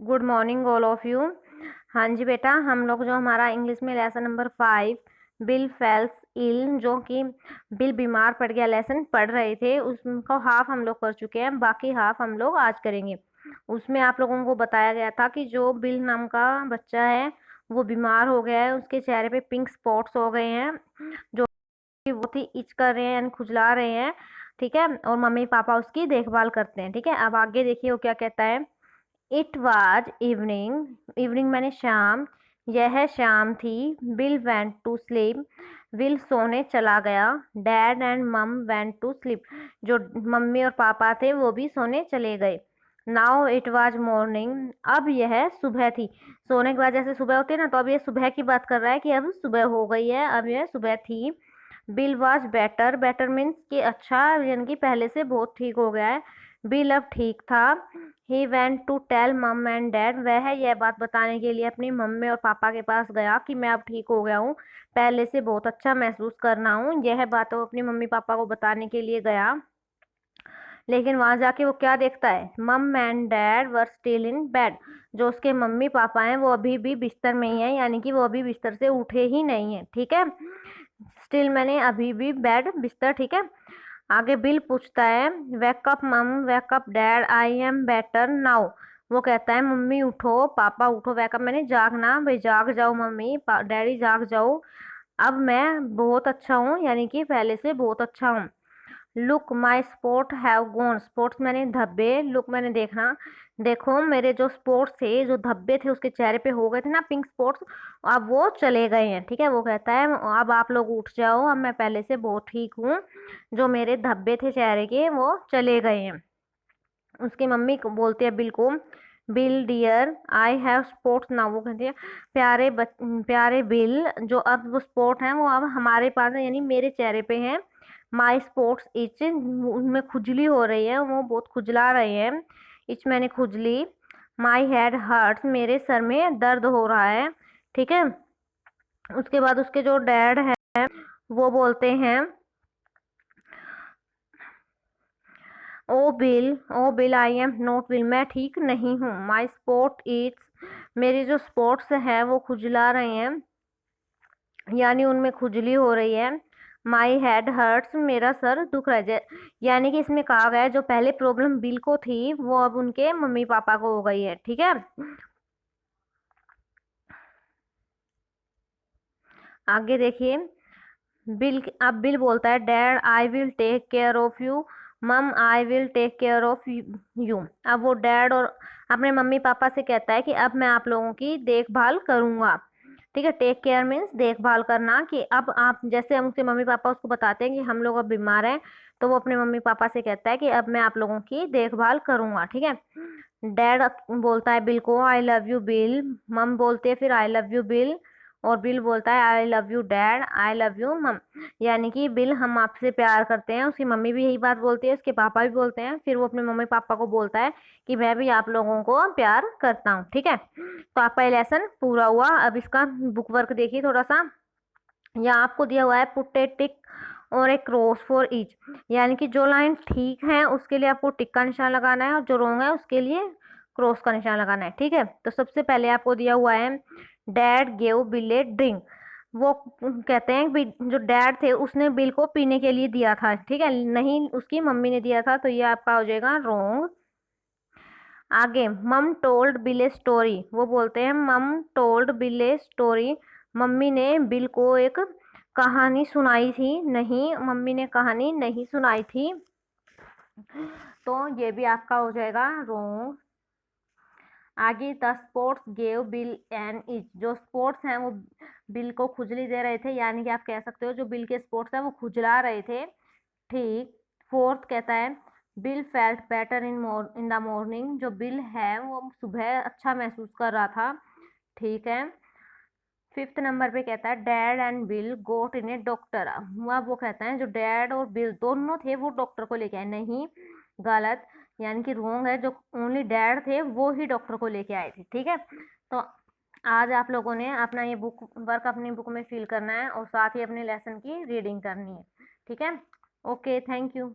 Good morning all of you. हाँ जी बेटा, हम लोग जो हमारा इंग्लिश में लेसन नंबर 5 बिल फेल्स इल, जो कि बिल बीमार पड़ गया, लेसन पढ़ रहे थे, उसको हाफ हम लोग कर चुके हैं, बाकी हाफ हम लोग आज करेंगे। उसमें आप लोगों को बताया गया था कि जो बिल नाम का बच्चा है वो बीमार हो गया है, उसके चेहरे पे पिंक स्पॉट्स हो गए हैं जो कि बहुत ही इच कर रहे हैं यानी खुजला रहे हैं। ठीक है, और मम्मी पापा उसकी देखभाल करते हैं। ठीक है, अब आगे देखिए वो क्या कहता है। इट वॉज इवनिंग, इवनिंग मैंने शाम, यह शाम थी। Bill went to sleep, Bill सोने चला गया। Dad and mum went to sleep, जो मम्मी और पापा थे वो भी सोने चले गए। नाउ इट वॉज मॉर्निंग, अब यह सुबह थी। सोने के बाद जैसे सुबह होती है ना, तो अब ये सुबह की बात कर रहा है कि अब सुबह हो गई है, अब यह सुबह थी। Bill was better, better means कि अच्छा, यानी कि पहले से बहुत ठीक हो गया है। बिल अब ठीक था। ही वेंट टू टेल मम एंड डैड, वह यह बात बताने के लिए अपनी मम्मी और पापा के पास गया कि मैं अब ठीक हो गया हूँ, पहले से बहुत अच्छा महसूस करना हूँ। यह बात वो अपनी मम्मी पापा को बताने के लिए गया, लेकिन वहां जाके वो क्या देखता है, मम and dad were still in bed, जो उसके मम्मी पापा हैं वो अभी भी बिस्तर में ही है, यानी कि वो अभी बिस्तर से उठे ही नहीं है। ठीक है, स्टिल मैंने अभी भी, बेड बिस्तर। ठीक है, आगे बिल पूछता है, वेकअप मम, wake up dad, I am better now. वो कहता है मम्मी उठो, पापा उठो, वेकअप मैंने जागना, भाई जाग जाओ मम्मी डैडी जाग जाओ, अब मैं बहुत अच्छा हूँ, यानी कि पहले से बहुत अच्छा हूँ। Look my spot have gone, spots मैंने धब्बे, लुक मैंने देखना, देखो मेरे जो स्पॉट्स थे, जो धब्बे थे उसके चेहरे पे हो गए थे ना पिंक स्पॉट्स, अब वो चले गए हैं। ठीक है, वो कहता है अब आप लोग उठ जाओ, अब मैं पहले से बहुत ठीक हूँ, जो मेरे धब्बे थे चेहरे के वो चले गए हैं। उसकी मम्मी को बोलती है बिल को, Bill dear I have spots now, वो कहती है प्यारे बिल, जो अब वो स्पॉट हैं वो अब हमारे पास है, यानी मेरे चेहरे पे हैं। माई स्पॉट्स इच, उनमें खुजली हो रही है, वो बहुत खुजला रहे हैं। इच मैंने खुजली। माई हेड हर्ट्स, मेरे सर में दर्द हो रहा है। ठीक है, उसके बाद उसके जो डैड हैं वो बोलते हैं, oh bill I am not well, मैं ठीक नहीं हूँ। माई स्पॉट इट्स, मेरी जो स्पॉट्स हैं वो खुजला रहे हैं, यानी उनमें खुजली हो रही है। माई हेड हर्ट्स, मेरा सर दुख रहा है, यानी कि इसमें कहा गया है जो पहले प्रॉब्लम बिल को थी वो अब उनके मम्मी पापा को हो गई है। ठीक है, आगे देखिए। अब बिल बोलता है, dad I will take care of you, mum I will take care of you. अब वो डैड और अपने मम्मी पापा से कहता है कि अब मैं आप लोगों की देखभाल करूंगा। ठीक है, टेक केयर मीन्स देखभाल करना, कि अब आप जैसे हम उसके मम्मी पापा उसको बताते हैं कि हम लोग अब बीमार हैं, तो वो अपने मम्मी पापा से कहता है कि अब मैं आप लोगों की देखभाल करूंगा। ठीक है, डैड बोलता है बिल को, आई लव यू बिल, मम बोलते हैं फिर आई लव यू बिल, और बिल बोलता है I love you dad, I love you मम, यानी कि बिल हम आपसे प्यार करते हैं, उसकी मम्मी भी यही बात बोलती है, उसके पापा भी बोलते हैं, फिर वो अपने मम्मी पापा को बोलता है कि मैं भी आप लोगों को प्यार करता हूँ। ठीक है, तो आपका ये लेसन पूरा हुआ। अब इसका बुक वर्क देखिए थोड़ा सा। यहाँ आपको दिया हुआ है पुट ए टिक और एक क्रॉस फॉर ईच, यानी कि जो लाइन ठीक है उसके लिए आपको टिक का निशान लगाना है, और जो रॉन्ग है उसके लिए क्रॉस का निशान लगाना है। ठीक है, तो सबसे पहले आपको दिया हुआ है, डैड गेव बिल ए ड्रिंक, वो कहते हैं कि जो डैड थे उसने बिल को पीने के लिए दिया था। ठीक है, नहीं उसकी मम्मी ने दिया था, तो ये आपका हो जाएगा रॉन्ग। आगे, मम टोल्ड बिल ए स्टोरी, वो बोलते हैं मम told bill a story, mummy ने बिल को एक कहानी सुनाई थी, नहीं मम्मी ने कहानी नहीं सुनाई थी, तो ये भी आपका हो जाएगा रॉन्ग। आगे, the spots gave Bill an itch, जो स्पोर्ट्स हैं वो बिल को खुजली दे रहे थे, यानी कि आप कह सकते हो जो बिल के स्पोर्ट्स हैं वो खुजला रहे थे। ठीक। फोर्थ कहता है, bill felt better in the morning, जो बिल है वो सुबह अच्छा महसूस कर रहा था। ठीक है। फिफ्थ नंबर पे कहता है, dad and Bill got in a doctor, वह वो कहता है जो डैड और बिल दोनों थे वो डॉक्टर को लेके आए, नहीं गलत, यानी कि रोंग है, जो ओनली डैड थे वो ही डॉक्टर को लेके आए थे। ठीक है, तो आज आप लोगों ने अपना ये बुक वर्क अपनी बुक में फिल करना है, और साथ ही अपने लेसन की रीडिंग करनी है। ठीक है, ओके, थैंक यू।